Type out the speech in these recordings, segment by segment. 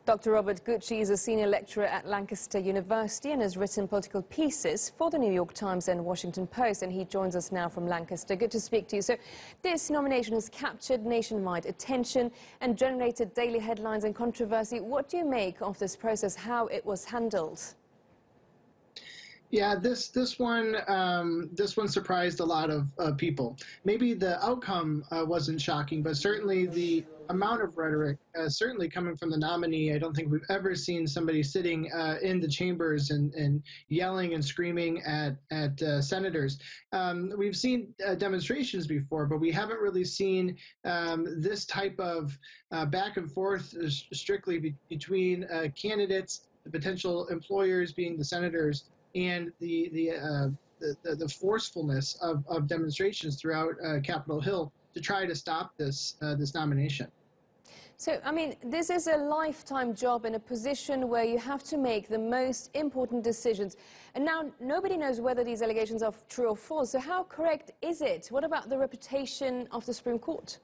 Dr Robert Gutsche is a senior lecturer at Lancaster University and has written political pieces for the New York Times and Washington Post, and he joins us now from Lancaster. Good to speak to you. So this nomination has captured nationwide attention and generated daily headlines and controversy. What do you make of this process, how it was handled? Yeah, this one surprised a lot of people. Maybe the outcome wasn't shocking, but certainly the amount of rhetoric, certainly coming from the nominee. I don't think we've ever seen somebody sitting in the chambers and yelling and screaming at senators. We've seen demonstrations before, but we haven't really seen this type of back and forth strictly between candidates, the potential employers being the senators, and the forcefulness of demonstrations throughout Capitol Hill to try to stop this nomination. So, I mean, this is a lifetime job in a position where you have to make the most important decisions. And now nobody knows whether these allegations are true or false. So how correct is it? What about the reputation of the Supreme Court?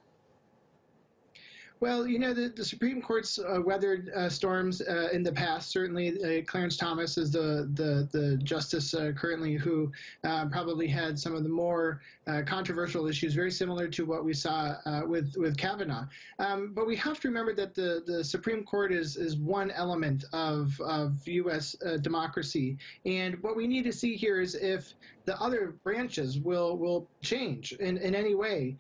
Well, you know, the Supreme Court's weathered storms in the past. Certainly, Clarence Thomas is the justice currently who probably had some of the more controversial issues, very similar to what we saw with Kavanaugh. But we have to remember that the Supreme Court is one element of U.S. democracy, and what we need to see here is if the other branches will change in any way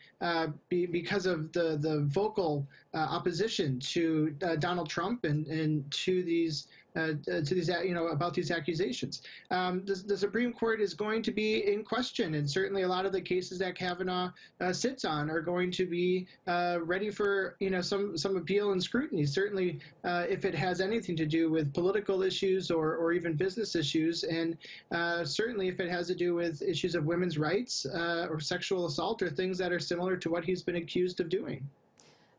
because of the vocal opposition to Donald Trump and to these about these accusations. The Supreme Court is going to be in question, and certainly a lot of the cases that Kavanaugh sits on are going to be ready for some appeal and scrutiny. Certainly, if it has anything to do with political issues or even business issues, and certainly if it has to do with issues of women's rights or sexual assault or things that are similar to what he's been accused of doing.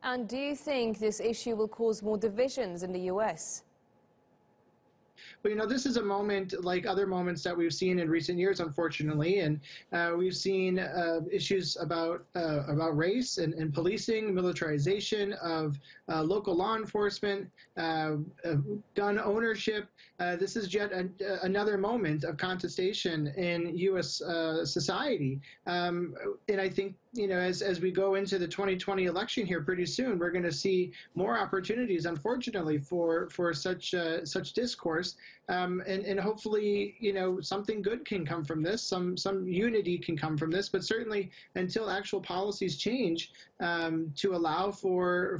And do you think this issue will cause more divisions in the U.S.? Well, you know, this is a moment like other moments that we've seen in recent years, unfortunately, and we've seen issues about race and policing, militarization of local law enforcement, gun ownership. This is yet another moment of contestation in U.S. society, and I think, you know, as we go into the 2020 election here pretty soon, we're going to see more opportunities, unfortunately, for such discourse, and hopefully, you know, something good can come from this, some unity can come from this, but certainly until actual policies change to allow for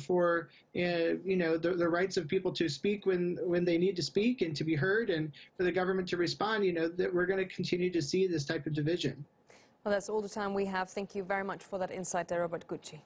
you know, the rights of people to speak when they need to speak and to be heard, and for the government to respond, you know, that we're going to continue to see this type of division. Well, that's all the time we have. Thank you very much for that insight there, Robert Gutsche.